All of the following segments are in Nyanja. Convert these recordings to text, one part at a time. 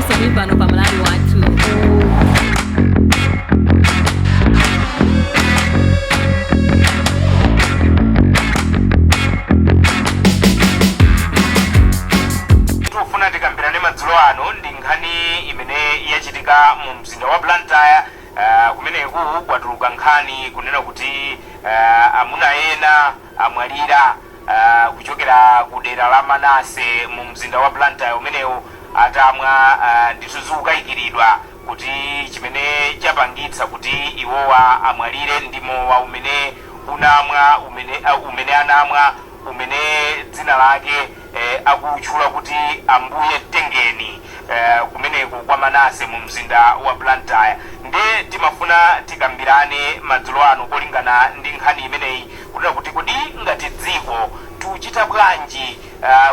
Mr. Mipano Pamalari watu. Tufuna tikambirane madzulo ano ndi nkhani imene yachitika mu mzinda wa Blantyre. Kumeneku kwatuluka nkhani kunena kuti amuna ena amwalira kuchokera ku dera la Manase mu mzinda wa Blantyre umenewu atamwa ndithu zikukayikiridwa kuti chimene chapangitsa kuti iwowa amwalire ndi mowa umene unamwa umene anamwa umene dzina lake akutchula kuti Ambuye Tengeni kumeneku kwa Manase mu mzinda wa Blantyre. Nde timafuna tikambirane madzulo ano kolingana ndi nkhani imeneyi kunena kuti kodi ngati dziko tuchita bwanji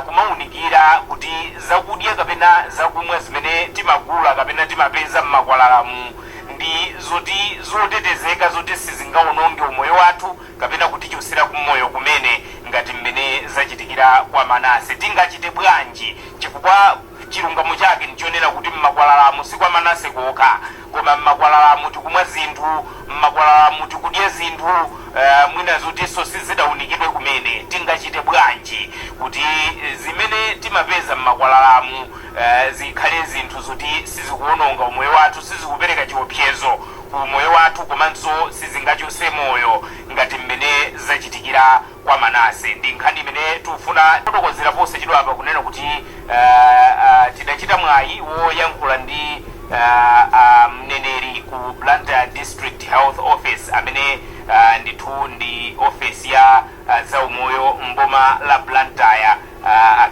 kumaunikira kuti zakudya kapena zakumwa zimene timagula kapena timapeza m'makwalalamu ndi zoti zotetezeka zoti sizingaononge umoyo wathu kapena kutichosera kumoyo kumene ngati mmene zachitikira kwa Manase. Tingachite bwanji chifukwa chilungamo chake ndichonena kuti m'makwalalamu si kwa Manase kokha koma m'makwalalamu tikumwa zinthu, m'makwalalamu tikudya zinthu mwina zotinso sizidaunikidwe kumene. Tingachite bwanji kuti zimene timapeza m'makwalalamu zikhale zinthu zoti sizikuononga umoyo wathu, sizikupereka chiopsezo ku umoyo wathu komanso sizingachose moyo ngati mmene zachitikira kwa Manase. Ndi nkhani imene tufuna kutokozera ponse chidwapa kunena kuti tidachita mwayi woyankhula ndi mneneri ku Blantyre District Health Office amene ndithu ndi office ya zaumoyo mboma la Blantyre,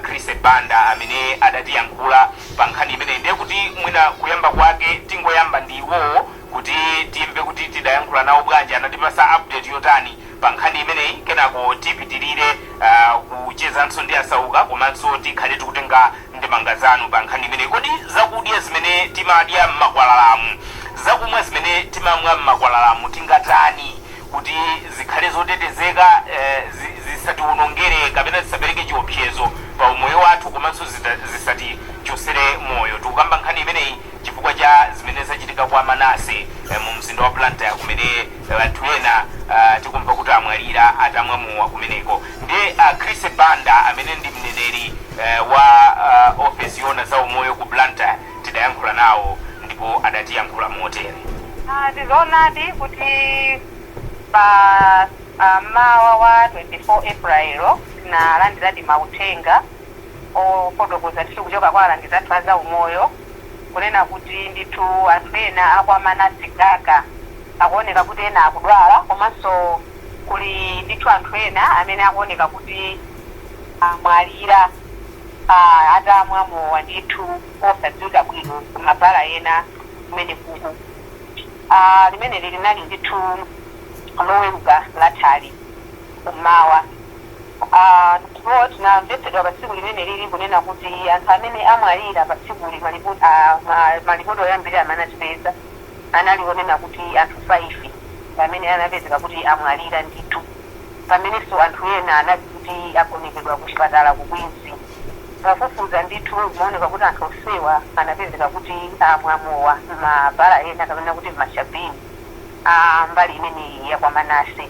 Chris Banda amene adatiyankhula pa nkhani imene. Ndiye kuti mwina kuyamba kwake tingoyamba ndi iwowo kuti timve kuti tidayankhula nawo bwanji, anatipasa update yotani pa nkhani imeneyi, kenako tipitirire kuchezanso ndi asauka komanso tikhale tikutenga ndemanga zanu pa nkhani imeneyi. Kodi zakudya zimene timadya m'makwalalamu, zakumwa zimene timamwa m'makwalalamu tingatani kuti zikhale zotetezeka, zisatiwonongere kapena zisapereke chiopsezo pa umoyo wathu komanso zisatichosere moyo. Tikukamba nkhani imeneyi chifukwa cha zimene zachitika kwa Manase mu mzinda wa Blantyre kumene anthu ena tikumva kuti amwalira atamwa mowa kumeneko. Ndiye Chris Banda amene ndi mneneri wa office yona za umoyo ku Blantyre tidayankhula nawo ndipo adatiyankhula motere. Ndizoonadi kuti pa mawa wa 24 April tinalandira mauthenga ofotokoza ndithu kuchoka kwa alangizi athu a za umoyo kunena kuti ndithu anthu ena akwa Manase gaga akuoneka kuti ena akudwala komanso kuli ndithu anthu ena amene akuoneka kuti amwalira atamwa mowa ndithu osadziwika bwino kumabala ena kumene kuku. Limene linali ndithu loweruka latali kumawa. Ndipo tinamvetsedwa pa tsiku limene lili kunena kuti anthu amene amwalira pa tsikuli malipoti oyambirira amene atipeza anali onena kuti anthu 5 amene anapezeka kuti amwalira ndithu, pamenenso anthu ena anali kuti agonekedwa ku chipatala ku Queens. Pofufuza ndithu kumaoneka kuti anthu onsewa anapezeka kuti amwa mowa m'mabala ena kapena kuti m'mashabini mbali imene ya kwa Manase.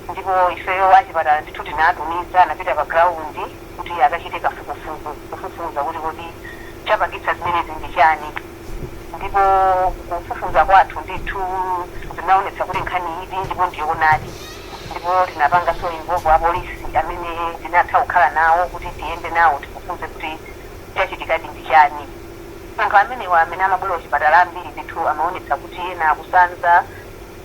Ndipo ifeyo achipatala ndithu tinatumiza anapita pa ground kuti akachite kafukufuku kufufuza kuti kodi chapangitsa zimenezi ndi chani. Ndipo kufufuza kwathu ndithu zinaonetsa kuti nkhani iyi ndipo ndiyonadi. Ndipo tinapanga so involve apolisi amene tinatha kukhala nawo kuti tiyende nawo tifufuze kuti chachitikadi ndi chani. Anthu amenewa amene amabwera kuchipatala ambiri ndithu amaonetsa kuti ena akusanza,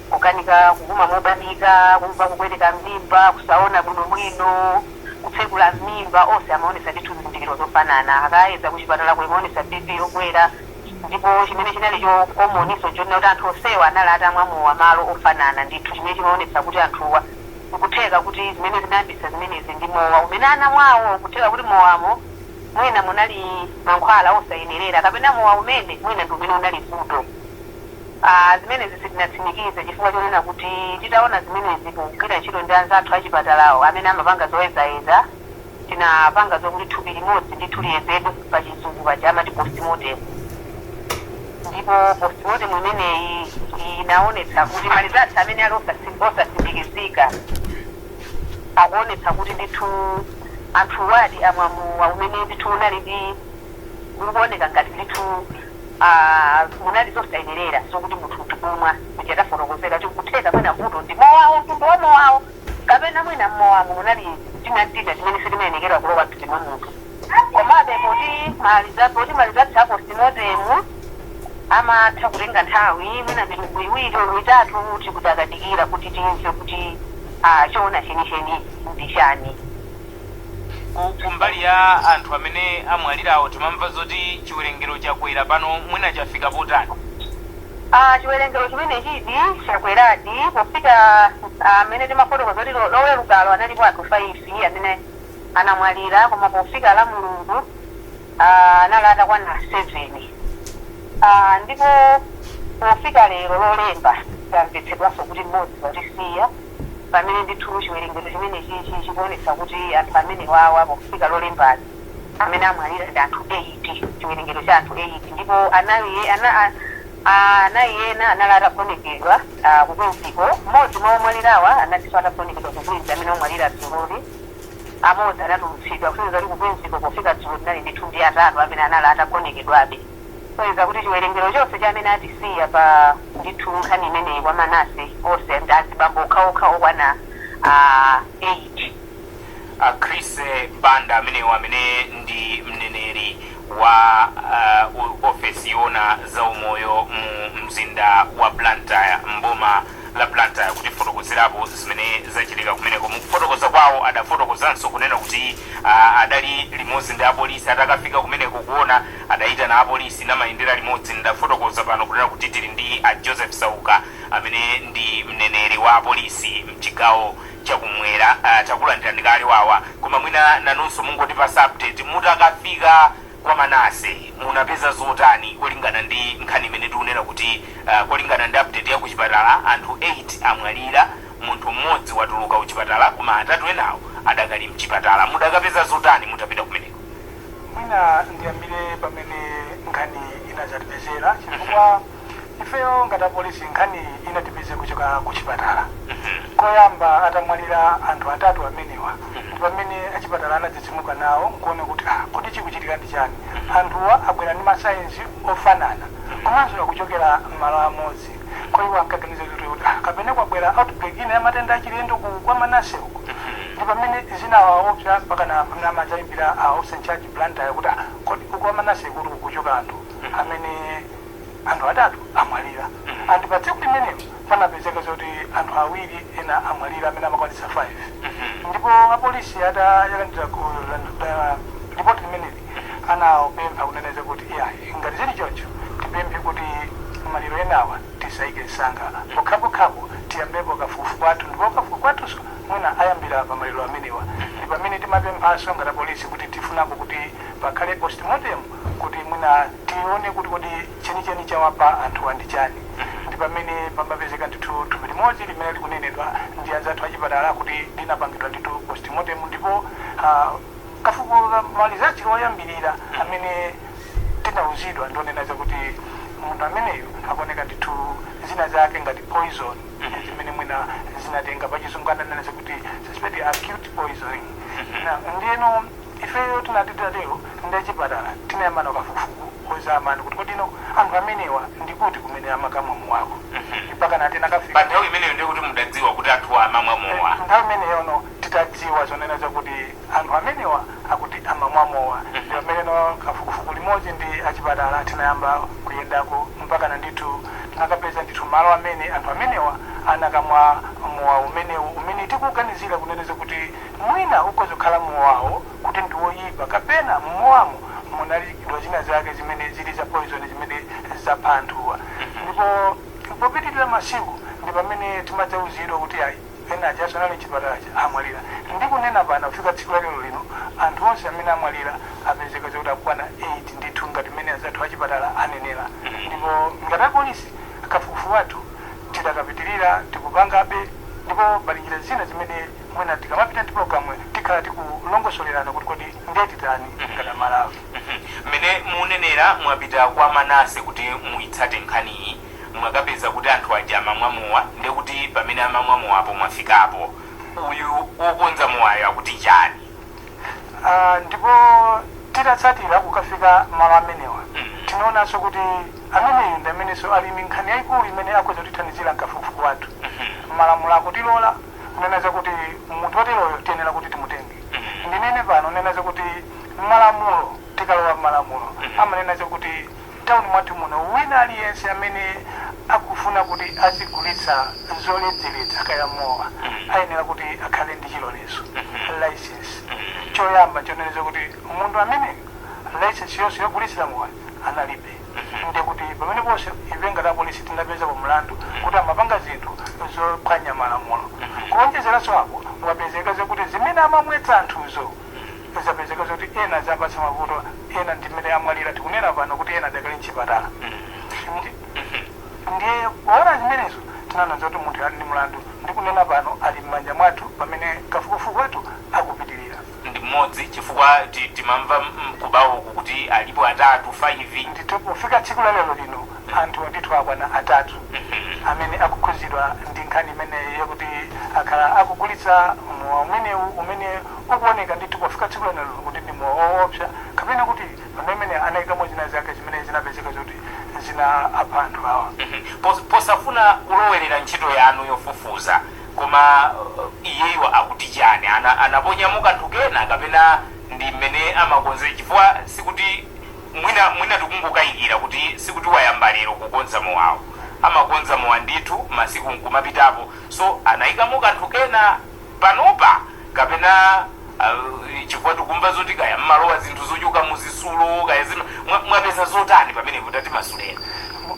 kukanika kukuma mobanika, kumva kupweteka mimba, kusaona bwinobwino, kutsekula mimba, onse amaonetsa ndithu zizindikiro zofanana. Akayeza kuchipatala kuimaonetsa BP yokwera. Ndipo chimene chinali chokomoniso chonena kuti anthu onsewa anali atamwa mowa malo ofanana ndithu, chimene chimaonetsa kuti anthuwa kutheka kuti zimene zinayambitsa zimenezi ndi mowa umene anamwawo, kutheka kuti mowamo mwina munali mankhwala osayenerera kapena mowa umene mwina ndi umene unali vuto. Zimenezi sitinatsimikize chifukwa chonena kuti titaona zimenezi kugwira ntchito ndi anzathu achipatalawo amene amapanga zoyezayeza tinapanga zokuti thupi limodzi ndithu liyezedwe pa chizungu paja amati postmortem ndipo postmortem imeneyi inaonetsa kuti malizatsi amene ali osasindikizika akuonetsa kuti ndithu anthuwadi amwamuwa umene ndithu unali ukuoneka ngati ndithu munali zosayenerera sokuti munthu tikumwa kuti atafotokozera kuti kutheka mwina vuto ndi mowawo mtundu wa mowawo kapena mwina mmowamo munali tinantina timene sitimayenekerwa kulowa mthupi mwa munthu komabe poti malizatsi a postmortem amatha kutenga nthawi mwina milungu iwiri olo itatu kuti akadikira kuti timve kuti choona chenicheni ndi chani. Kumbali ya anthu amene amwalirawo timamva zoti chiwerengero chakwera pano mwina chafika potani? Chiwerengero chimene chidi chakweradi pofika amene timafotokoza zoti lowerukalo analipo anthu 5 amene anamwalira koma pofika la Mulungu anali atakwana 7 ndipo pofika lero lolemba tamvetsedwanso kuti mmodzi watisiya pamene ndithu chiwerengero chimene chikuonetsa kuti anthu amene wawa pofika lolembali amene amwalira ndi anthu 8 chiwerengero cha anthu 8 ndipo anayi ena anali atagonekedwa kukwinziko mmodzi mwa omwalirawa analiso atagonekedwa kukwinzi amene omwalira dzuloli amodzi anatulutsidwa kusonyeza kuti kukwinziko pofika dzulo linali ndithu ndi atatu amene anali atagonekedwabe kusonyeza kuti chiwerengero chonse cha amene atisiya pa ndithu nkhani imeneyi kwa Manase onse ndi azibambo okhaokha okwana 8. Chris Banda amene ndi mneneri wa ofesi yona za umoyo mu mzinda wa Blantyre mboma la Blantyre kuti fotokozerapo zimene zachitika kumeneko. Mukufotokoza kwawo adafotokozanso kunena kuti adali limodzi ndi apolisi atakafika kumeneko kuona adayitana apolisi namayendera limodzi. Ndafotokoza pano kunena kuti tili ndi a Joseph Sauka amene ndi mneneri wa apolisi mchigawo chakumwera chakulandira ndikali wawa koma mwina nanunso mungotipasa update mutakafika kwa Manase munapeza zotani kulingana ndi nkhani imene tikunena kuti kulingana ndi update ya kuchipatala anthu 8 amwalira munthu mmodzi watuluka kuchipatala koma atatu enawo adakali mchipatala mudakapeza zotani mutapita kumeneko? Mwina ndiyambire pamene nkhani inachatipezera chifukwa ifeyo ngati apolisi nkhani inatipeze kuchoka kuchipatala koyamba atamwalira anthu atatu amenewa ndi pamene achipatala anadzidzimuka nawo nkuona kuti kodi chikuchitika ndi chani. Anthuwa abwera ndi masayensi ofanana komanso akuchokera m'malo amodzi koiwo ankaganiza kuti kapena kwabwera outbreak ina ya matenda achilendo kwa Manase uko ndi pamene zinawaopsa mpaka amachayimbira Officer in Charge Blantyre kuti kodi kwa Manase kuti kuchoka anthu amene anthu atatu amwalira andi pa tsiku limenelo panapezeka zoti anthu awiri ena amwalira amene amakwanitsa 5 ndipo apolisi yalandira ku report limeneli anaopempha kuneneza kuti ngati zili choncho tipemphe kuti maliro enawa tisayike nsanga pokhapokhapo tiyambepo kafukufuku kwathu ndipo kafukufuku kwathuso mwina ayambira pa maliro amenewa ndi pamene timapemphanso ngati apolisi kuti tifunako kuti pakhale postmortem kuti mwina tione kuti kodi chenicheni chawapa anthu ndi chani ndi pamene pamapezeka ndithu thupi limodzi limene likunenedwa ndi anzathu achipatala kuti linapangidwa ndithu postmortem ndipo kafukufuku malizachi oyambirira amene tinauzidwa ndioneneza kuti munthu ameneyo akuoneka ndithu zina zake ngati poison zimene mwina zinatenga pachizungu naneneza kuti suspect acute poisoning. Ndiyeno ifeyo tinatitatero ndi achipatala tinayambana kafukufuku ozamani kuti kodino anthu amenewa ndikuti kumene amakamwa muwako mpaka nati nakafika. Pa nthawi imeneyo ndiye kuti mudadziwa kuti anthu amamwa mowa? Nthawi imeneyono titadziwa zoneneza kuti anthu amenewa akuti amamwa mowa ndi pameneno kafukufuku limodzi ndi achipatala tinayamba kuyendako mpaka na ndithu tinakapeza ndithu malo amene anthu amenewa anakamwa mowa umene tikuganizira kuneneza kuti mwina ukozokhala mowawo kuti ndiwoyipa kapena mmowamo munalidwa zina zake zimene zili za poison zimene zapha anthuwa ndipo popitirira masiku ndi pamene timadzauzidwa kuti ena achaso anali chipatalachi amwalira. Ndikunena pano kufika tsiku lero lino anthu onse amene amwalira apezeka kuti akukwana 8 ndithu ngati mmene anzathu achipatala anenera ndipo ngati apolisi kafukufuku wathu tidakapitirira tikupangabe ndipo pali njira zina zimene mwina tikamapita ndi programu tikhala tikulongosolerana kuti kodi ndeti tani ngati Malawi. mmene munenera mwapita kwa Manase kuti muitsate nkhaniyi mwakapeza kuti anthu aja amamwamowa ndi kuti pamene amamwamowapo mwafikapo uyu wokonza mowayo akuti chani? Ndipo titatsatira kukafika malo amenewa tinaonanso kuti ameneyo ndi amenenso ali ndi nkhani yayikulu imene akhoza kutithandizira mkafukufuku wathu. Malamulo akutilola kunena zakuti munthu woteroyo tiyenera kuti timutenge. Ndinene pano nena zakuti malamulo tikalowa malamulo amanena zakuti tawuni mwathu muno wina aliyense amene akufuna kuti azigulitsa zoledzeretsa kaya mowa ayenera kuti akhale ndi chilolezo license. Choyamba choneneza kuti munthu amene license yonse yogulitsira mowa analibe. Ndiye kuti pamene ponse ife ngati apolisi tinapeza pa mlandu kuti amapanga zinthu zophwanya malamulo. Kuonjezeranso apo wapezeka zakuti zimene amamwetsa anthuzo zapezeka zoti ena zapatsa mavuto, ena ndimene amwalira tikunena pano kuti ena adakali mchipatala. Ndiye kuona zimenezo tinana zoti munthu ali ndi mlandu ndikunena pano ali m'manja mwathu pamene kafukufuku wathu akupitirira. Ndi mmodzi chifukwa timamva kubawoku kuti alipo atatu 5. Ndithu pofika tsiku la lero lino anthu ndithu akwana atatu amene akukhuzidwa ndi nkhani imene yakuti akhala akugulitsa mowa umenewu umene ukuoneka ndithu pofika tsiku la lero kuti ndi mowa woopsa kapena kuti pamene anayikamo zina zake zimene zinapezeka zoti zinapha anthu awa. Posafuna kulowerera ntchito yanu yofufuza koma iyeyo akuti chani anaponyamu kanthu kena kapena ndi mmene amakonzera chifukwa sikuti mwina tikungokayikira kuti sikuti wayamba lero kukonza mowawo amakonza mowa ndithu masiku nkumapitapo so anayikamo kanthu kena panopa kapena chifukwa tikumva zoti kaya mmalowa zinthu zochuka muzisulo kaya zino mwapeza zotani pamene kuti masulera.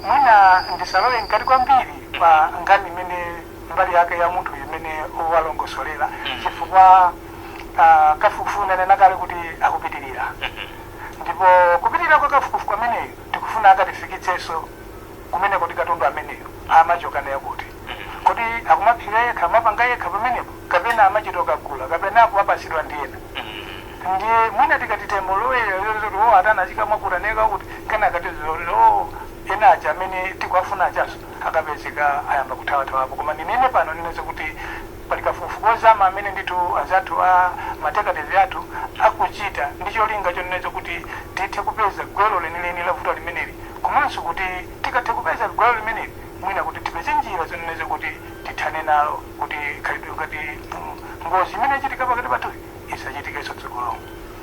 Mwina ndisalowe nkati kwambiri pa nkhani imene mbali yake ya munthu imene walongosolera chifukwa kafukufuku nanena kale kuti akupitirira. Ndipo kupitirira kwa kafukufuku ameneyo tikufuna akatifikitsenso kumene kuti katundu ameneyo amachoka naye kuti kodi akumaphika yekha amapanga yekha pamenepo kapena amachitoka gula kapena akumapasidwa ndi ena. Ndiye mwina tikatitemolowerera zoti atana achikamwakutaneka kuti kana katizolero ena aja amene tikuafuna achaso akapezeka ayamba kuthawathawapo koma ndinene pano nineze kuti pali kafukufuku ozama amene ndithu azathu a matekatevi athu akuchita ndi cholinga choneneza kuti tithe kupeza gwero lenileni la vuto limeneli komanso kuti tikathe kupeza gwero limeneli mwina kuti tipeze njira zoneneza kuti tithane nalo kuti khalidwe ngati ngozi imene ichitika pakati pathu isachitikenso tsogolo.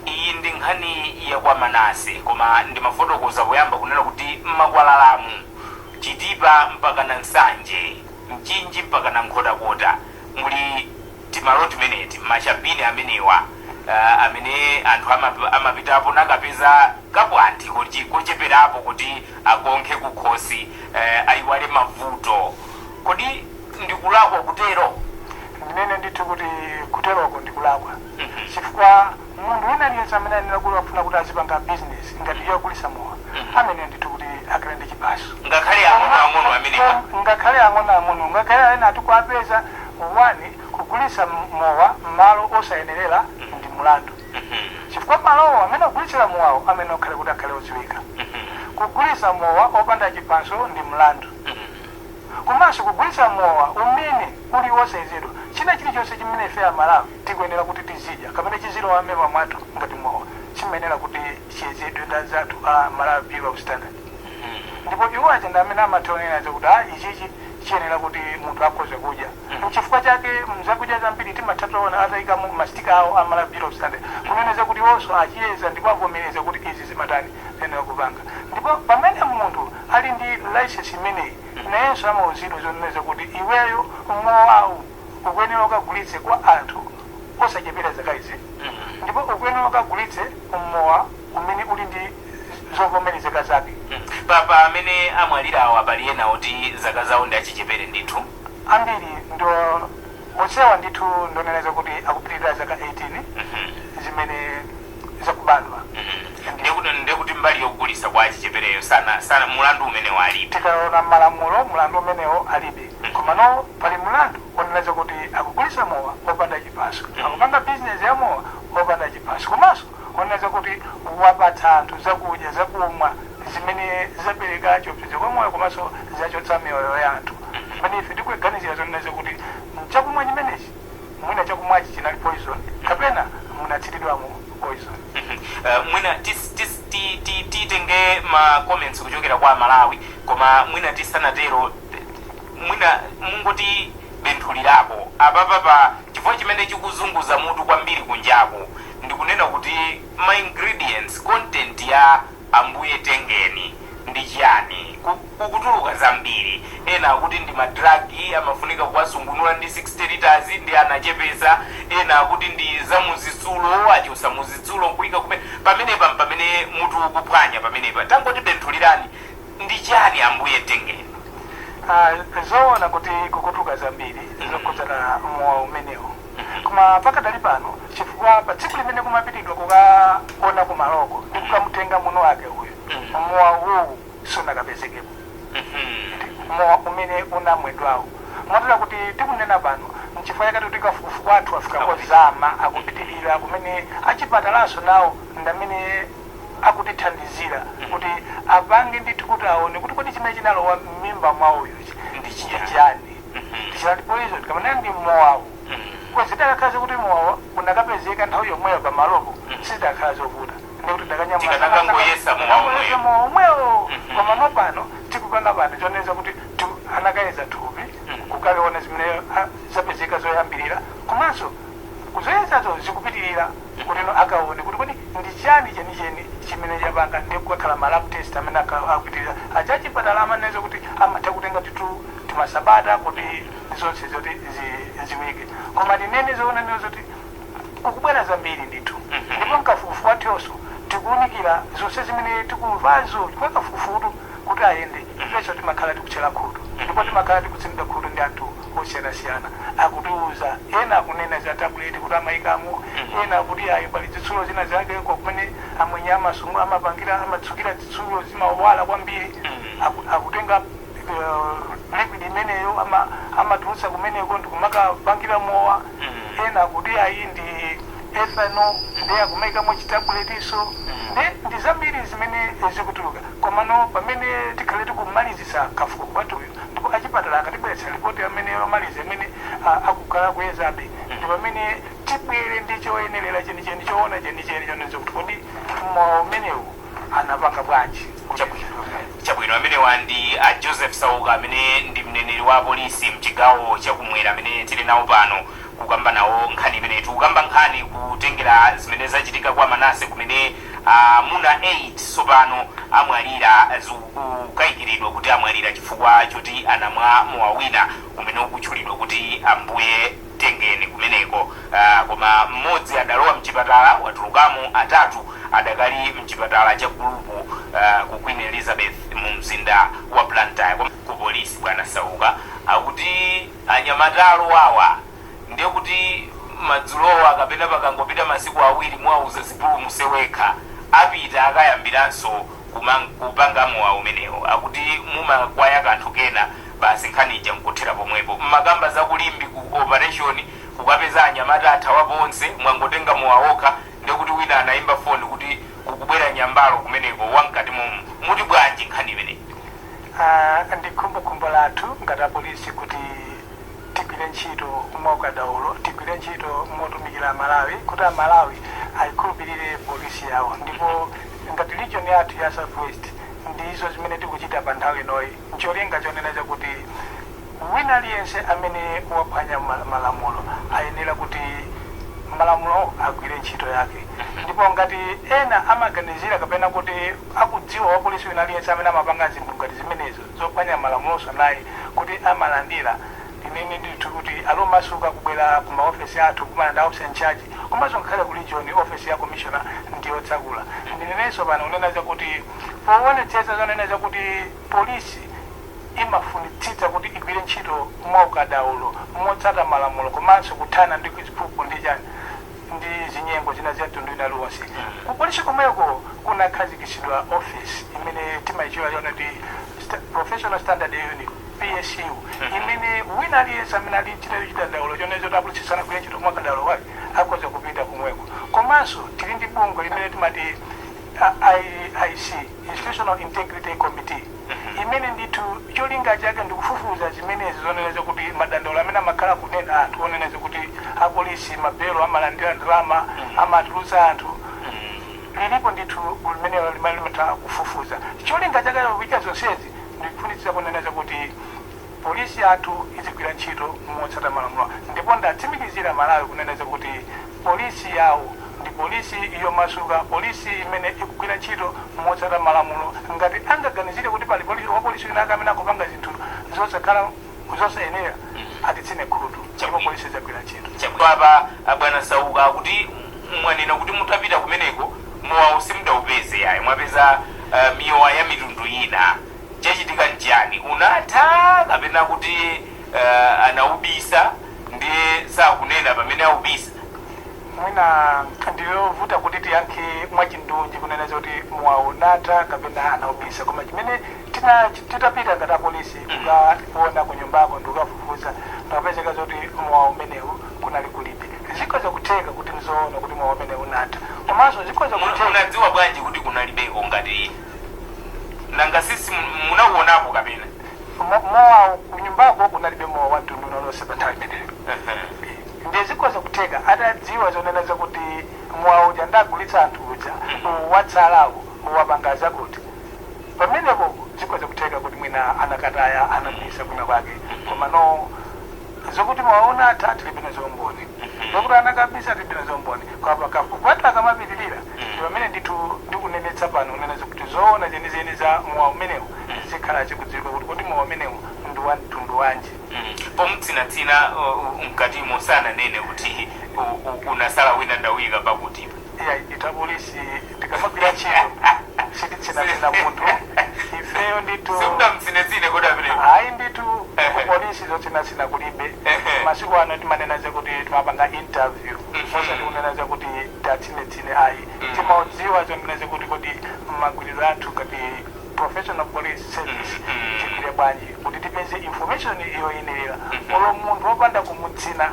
Iyi ndi nkhani ya kwa Manase koma ndimafotokoza kuyamba kunena kuti mmakwalalamu Chitipa mpaka na Nsanje Mchinji mpaka na Nkhotakota muli timalo timeneti mashabini amenewa amene anthu amapitapo nakapeza kapwanti kucheperapo kuti akonkhe kukhosi ayiwale mavuto kodi ndikulakwa kutero? Ndinene ndithu kuti kuteroko ndikulakwa chifukwa munthu wina aliyense amene anena kuti afuna kuti azipanga business ngati yogulitsa mowa amene ndithu kuti akhale ndi chipaso ngakhale ang'onoang'ono amenewa ngakhale ang'onoang'ono ngakhale ena atikwapeza wani kugulitsa mowa m'malo osayenerera ndi mlandu chifukwa malowo amene ogulitsira mowawo amene okhale kuti akhale odziwika. Kugulitsa mowa opanda chipaso ndi mlandu komanso kugulitsa mowa umene uli wosayezedwa china chilichonse chimene ife Amalawi tikuyenera kuti tizidya kapena chizilowa m'mimba mwathu ngati mowa chimayenera kuti chiyezedwe ndi azathu a Malawi Bureau of Standards. Ndipo iwo aja ndi amene amationera kuti ichichi chiyenera kuti munthu akhoza kudya. Chifukwa chake mzakudya zambiri timathatona atayikamo mastika awo a Malawi Bureau of Standards kuneneza kuti iwonso achiyeza ndipo avomereza kuti izi zimatani ziyenera kupanga. Ndipo pamene munthu ali ndi license imeneyi nayenso amauzidwa zoneneza kuti iweyo mowawu ukuyenera ukagulitse kwa anthu osachepera zaka izi ndipo ukuyenera ukagulitse mowa umene uli ndi zovomerezeka zake. Papa amene amwalirawo apali ena kuti zaka zawo ndi achichepere ndithu ambiri ndo osewa ndithu ndoneneza kuti akupitirira zaka 18 zimene zakubadwa. Ndekuti mbali yogulitsa kwa achichepereyo sana mulandu umene walibe. Tikaona malamulo mulandu umenewo alibe komano pali mulandu oneneza kuti akugulitsa mowa opanda chipaso akupanga business ya mowa opanda chipaso komanso oneneza kuti kuwapatsa anthu zakudya zakumwa zimene zapereka chiopsezo kwa moyo komanso zachotsa miyoyo ya anthu. Pamene ife tikuganizira zonena kuti chakumwa chimenechi mwina chakumwachi chinali poison kapena munatsiridwamo poison. Mwina titenge ma comments kuchokera kwa Malawi koma mwina tisanatero mwina mungoti benthulirapo apapa pa chifukwa chimene chikuzunguza mutu kwambiri kunjako ndikunena kuti ma ingredients content ya ambuye tengeni ndi chiyani kukutuluka zambiri ena akuti ndi madragi amafunika kuwasungunula ndi 60 liters ndi anachepesa ena akuti ndi zamuzitsulo achosa muzitsulo kuyika pamene mutu ukuphwanya pamenepa tangoti benthulirani ndi chiyani ambuye tengeni. Zoona kuti kukutuluka zambiri zokhudzana mowa umenewo koma pakadali pano chifukwa pa tsiku limene kumapitidwa kukaona kumaloko ndi kukamutenga muno wake uyu mowa uwu sunakapezekepo mowa umene unamwedwawo motera kuti tikunena pano nchifukwa yakati kuti kafukufuku athu afika kozama akupitirira kumene achipatalanso nawo ndamene akutithandizira kuti apange ndithu kuti aone kuti kodi chimene chinalowa m'mimba mwawoyo ndi chiyani ndichinati poison kamene ndi mowawo kwezidakakhaza kuti mowawa unakapezeka nthawi yomweyo pamaloko sizidakhala zovuta ndikuti dakanyamuyesa mowa omwewo koma nopano tikupanga pano choneza kuti anakayeza thupi kukaona zimene zapezeka zoyambirira komanso kuzoyezazo zikupitirira kuti akaone kuti kodi ndi chiyani chenicheni chimene chapanga ndikukakhala ma lab test amene akupitirira achachipatala amaneza kuti amatha kutenga titu timasabata kuti zonse zoti ziwike koma tinene zoonanizo zoti kukubwera zambiri ndithu ndipo mkafukufuku athonso tikuunikira zonse zimene tikumvazo kwa kafukufuku kuti ayende ifeso timakhala tikutchera khutu ndipo timakhala tikutsimika khutu ndi anthu osiyanasiyana akutiuza ena akunena za tabuleti kuti amayikamo ena akuti ayi pali zitsulo zina zake kumene amwenye amatsukira zitsulo zimawala kwambiri akutenga liquid imeneyo amatulutsa kumeneko ndikumakapangirira mowa ena akuti ayi ndi ethanol ndi akumayikamo chitabuletiso ndi zambiri zimene zikutuluka komano pamene tikhale tikumalizisa kafukufuku atuyo ndipo achipatala akatibweretsa ripoti amene amaliza amene akukhala kuyezabe ndi pamene tibwere ndi choyenerera chenicheni choona chenicheni choneza kuti kodi mowa umenewu anapanga bwanji. Chabwino amene wandi a Joseph Sauka amene ndi mneneri wa polisi mchigawo chakumwera amene tili nawo pano kukamba nawo nkhani imene tikukamba nkhani kutengera zimene zachitika kwa Manase kumene muna 8 sopano amwalira zikukayikiridwa kuti amwalira chifukwa choti anamwa mowa wina umene ukutchulidwa kuti ambuye tengeni kumeneko koma mmodzi adalowa mchipatala watulukamo atatu adakali mchipatala cha gulupu ku Queen Elizabeth mu mzinda wa Blantyre ku polisi bwana Sauka akuti anyamatalo wawa ndiye kuti madzulowa kapena pakangopita masiku awiri mwauza zipulu museweka apita akayambiranso kupanga mowa umenewo akuti mumakwaya kanthu kena basi nkhaniija mkuthera pomwepo mmakamba zakulimbi ku operation kukapeza anyamata athawa ponse mwangotenga mowa okha ndikuti wina anayimba foni kuti kukubwera nyambalo kumeneko wankati momo muti bwanji nkhani imeneyi. Ndi khumbokhumbo lathu ngati apolisi kuti tigwire ntchito mwaukadaulo tigwire ntchito motumikira Malawi kuti Malawi ayikhulupirire polisi yawo ndipo ngati region yathu ya South West ndizo zimene tikuchita pa nthawi inoyi ncholinga chonena kuti wina aliyense amene waphwanya malamulo ayenera kuti malamulo agwire ntchito yake ndipo ngati ena amaganizira kapena kuti akudziwa wa polisi wina aliyense amene amapanga zinthu ngati zimenezo zophwanya malamulo naye kuti amalandira inene ndithu kuti alomasuka kubwera ku maofesi athu kumana ndi officer in charge komanso ngakhale ku region office ya commissioner ndiyotsakula ndinenenso pano unena kuti poonetsetsa zonena kuti polisi imafunitsitsa kuti igwire ntchito mwaukadaulo motsata malamulo komanso kuthana ndi ziphuphu ndi chani ndi zinyengo zina za mtundu ina lonse kupolisi komweko kunakhazikitsidwa office imene timayichula yonati professional standard unit PSU imene wina aliyense amene ali chita daulo choneza kuti apolisi sanagwire ntchito mwaukadaulo wake akhoza kupita komweko komanso tili ndi bungwe limene timati IIC, Institutional Integrity Committee. Imene ndithu cholinga chake ndikufufuza zimene zizoneneza kuti madandaulo amene amakhala kunena anthu oneneza kuti apolisi mabelo amalandira ndalama amatulutsa anthu lilipo ndithu limene limatha kufufuza. Cholinga chake kuchita zonsezi ndikufunitsitsa kuneneza kuti polisi athu izigwira ntchito motsata malamulo, ndipo ndatsimikizira Malawi kuneneza kuti polisi yawo ndi polisi yomasuka, polisi imene ikugwira ntchito motsata malamulo. Ngati angaganizire kuti pali polisi wina amene akupanga zinthu zosakhala zosayenera atitsine khutu, ndipo polisi izagwira ntchito. Apa abwana Sauka kuti mwanena kuti mutapita kumeneko mowawo simudawupeze yayi, mwapeza miyowa ya mitundu ina. Chachitika nchiyani? Unatha kapena kuti anaubisa ndiye sakunena pamene aubisa? Mwina ndiyovuta kuti tiyankhe mwachindunji kuneneza kuti mowawo unatha kapena anaubisa, koma chimene titapita ngati apolisi kukaona ku nyumbako ndikukafufuza ndikapezeka zoti mowawo umenewu kunali kulibe. Zikhoza kutheka kuti nizoona kuti mowawo umenewu unatha, komanso zikhoza kutheka. Unadziwa bwanji kuti kunalibeko ngati nanga sisi munauonapo kapena? Mowawo kunyumbako kunalibe mowa wa mtundu unalose pa nthawi imeneyo. Ndiye zikhoza kutheka atadziwa zoneneza kuti mowawo uja ndagulitsa anthu uja watsalawo wapangaza kuti pamenepo zikhoza kutheka kuti mwina anakataya anabisa kuna kwake, koma no zokuti mowawo unatha tilibe nazo umboni, zokuti anakabisa tilibe nazo umboni. Kwati akamapitirira ndi pamene ndithu ndikunenetsa pano uneneza kuti zoona zenizeni za mowawo umenewu zikhala chikudziwika kuti mowawo umenewu ndi wa mtundu wanji. Pomtsinatsina mkatimo sananene kuti unasala wina ndawika pakutipa. Ita polisi tikamagwira ntchito sititsinatsina munthu ifeyo ndithu simudamtsinetsine kuti apene hayi ndithu polisi zotsinatsina kulibe. Masiku ano timanenaze kuti timapanga interview osati kuneneza kuti tatsinetsine ayi, timaudziwa zoneneza kuti magwiriro athu ngati professional police service chigwire bwanji kuti tipeze information yoyenera. Olo munthu wopanda kumutsina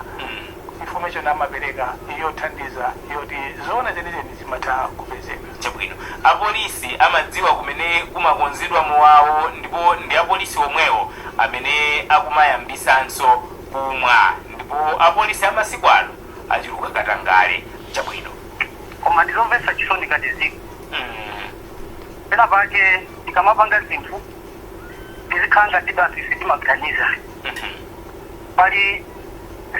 information amapereka yothandiza yoti zoona zenizeni zimatha kupezeka. Chabwino, apolisi amadziwa kumene kumakonzedwa mowawo, ndipo ndi apolisi omwewo amene akumayambisanso kumwa, ndipo apolisi amasiku ano achuluka katangale. Chabwino, koma ndizomvetsa chisoni ngati ziko pena pake tikamapanga zinthu tizikhala ngati basi sitimaganiza. Pali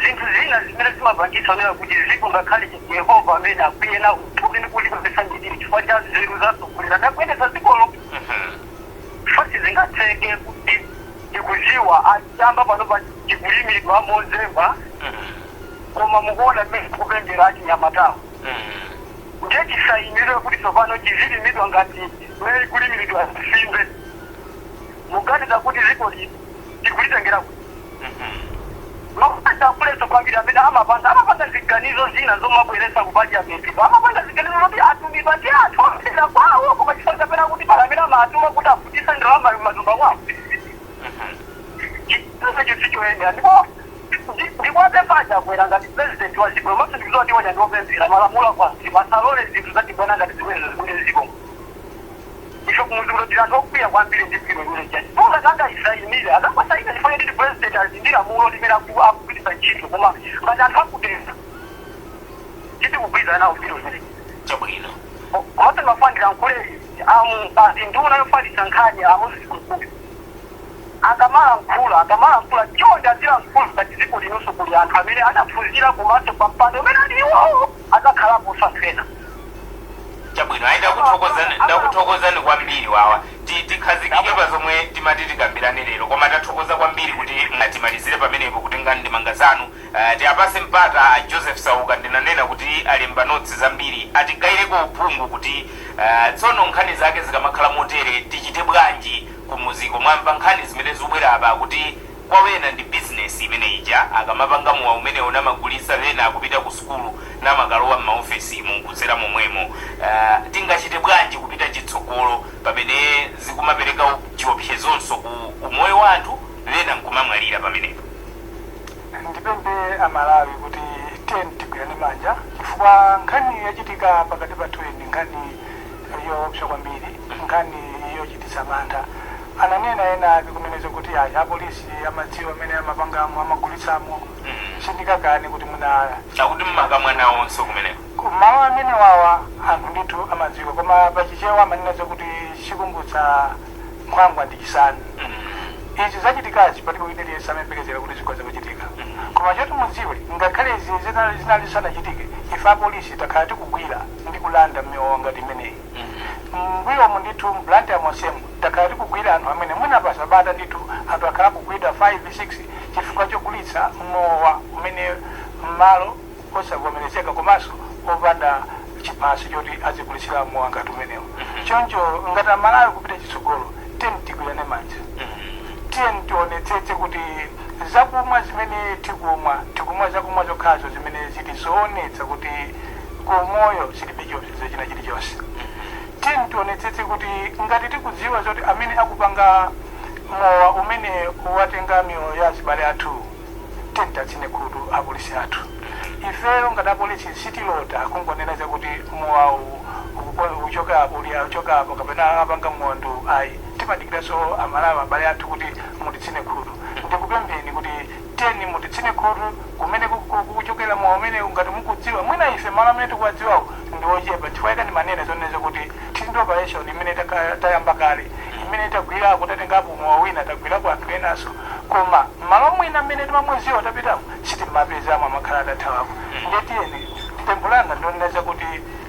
zinthu zina zimene zimapangisa onera kuti ziko ngakhale Yehova amene akuyena ukene kuti kupesa njitini chifukwa cha nzeru zasogolera ndakuyendesa zikolo fasi zingatheke kuti tikuziwa achamba pano pa chikulimilidwa amozemba koma mukuona mmene kupembera achinyamatawo ndiye chisayinire kuti tsopano chizilimidwa ngati mmene kulimilidwa simbe muganiza kuti ziko tikulitengera kuti nokuta kuleso kwambiri amene amapanga ziganizo zina zomabweresa kupaja mepito amapanga ziganizo zoti atumidwa ndi anthu amapita kwawo koma chifukwa chapena kuti palamene amatuma kuti afutisa ndalama m'mazumba mwawo chiso sichoyenera ndipo ndikwapepaja kwera ngati president wa ziko maso ndikuzowa ndiwonya ndiwopemphera malamulo kwasi masalole zinthu zatibwana ngati zimene zikule ziko ife kumuzikutotira anthu okwiya kwambiri ndipiro iweja ponga kanga isayinire akakwasayina chifanya nditi president azindira mulo limene akugwiritsa ntchito koma ngati anthu akudesa chiti kugwirizana nawo mpiro imene. chabwino, komase mafandira nkuleyi nduna yofandisa nkhani amuzikukulu akamala nkhula chonde azira nkulu ngati ziko linonso kuli anthu amene adaphunzira komanso pa mpando umene aliwo adakhalapo santhena. Chabwino, ayi ndakuthokozani kwambiri wawa. Tikhazikike pa zomwe timati tikambirane lero, koma tathokoza kwambiri kuti mwatimalizire pamenepo kuti ngani ndimanga zanu. Tiapase mpata a Joseph Sauka ndinanena kuti alemba notsi zambiri atigayireko uphungu kuti tsono nkhani zake zikamakhala motere tichite bwanji kumuziko. Mwamva nkhani zimene zobwera apa kuti kwawena ndi business imene ija akamapanga mowa umene unamagulisa wena akupita ku sukulu namakalowa m'maofesi kudzera momwemo. Tingachite bwanji kupita chitsogolo pamene zikumapereka chiopsezonso ku moyo wa anthu wena nkumamwalira pamenepo? Ndipembe Amalawi kuti tigwirane manja chifukwa nkhani yachitika pakati pathu ndi nkhani yoopsa kwambiri, nkhani yochititsa mantha. Ananena ena ake kumenezo kuti ayi apolisi amadziwa amene amapangamo amagulitsamo sindikakani kuti akuti mmakamwa nawonso kumeneko malo amene wawa anthu ndithu amadziwa, koma pachichewa amanena kuti chikumbutsa nkhwangwa ndi chisanu. Izi zachitikazi palibe wina aliyense amayembekezera kuti zikhoza kuchitika, koma choti mudziwe ngakhale izi zinali zisanachitike, ife apolisi takhala tikugwira ndi kulanda miyowa ngati imeneyi. Mbuyomu ndithu mplanta ya Mosemu takhala tikugwira anthu amene mwina sabata ndithu anthu akhala kugwira 5-6 chifukwa chogulitsa mowa umene m'malo osavomerezeka komanso opanda chiphaso choti azigulitsira mowa ngati umenewo. Choncho ngati Malawi kupita chitsogolo, tiyeni tigwirane manja, tiyeni tionetsetse kuti zakumwa zimene tikumwa zakumwa zokhazo zimene zili zoonetsa kuti kumoyo silibe chopsezo china chilichonse. Tiyeni tionetsetse kuti ngati tikudziwa zoti amene akupanga mowa umene watenga miyoyo ya azibale athu, tiyeni tatsine khutu apolisi athu. Ifeyo ngati apolisi sitilota kungonena zakuti mowawu uchoka apo kapena apanga mwondo ayi. Timadikiranso Amalawi abale athu kuti mutitsine khutu. Ndikupempheni kuti tiyeni mutitsine khutu kumene kuchokera mowa umene ngati mukudziwa, mwina ife malo amene tikuwadziwawo ndi ochepa, chifukwa ndi manene zoneza kuti tindi operation imene tayamba kale, imene tagwira kutatengapo mowa wina tagwirapo anthu enaso, koma malo mwina amene timamweziwa tapitamo sitimapezamo amakhala atathawapo. Ndiye tiyeni pempho langa ndioneza kuti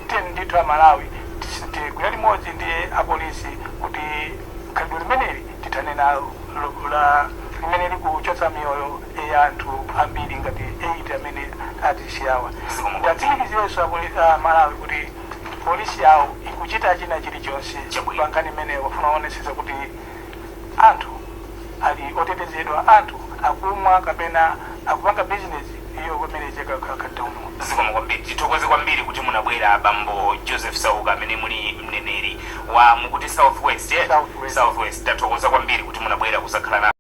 tiyeni ndithu Amalawi tigwira limodzi ndi apolisi kuti khalidwe limeneli tithane nalo limene likuchotsa miyoyo ya anthu ambiri ngati 8 amene atisiyawa. Ndatsimikizirenso Malawi kuti polisi yawo ikuchita china chilichonse pankhani imene wafuna waonetsetsa kuti anthu ali otetezedwa, anthu akumwa kapena akupanga bizinesi iyo kumerezeka kantauno. Zikomo kwambiri, tithokoze kwambiri kuti munabwera Bambo Joseph Sauka amene muli mneneri wa mukuti Southwest. Tathokoza kwambiri kuti munabwera kusakhala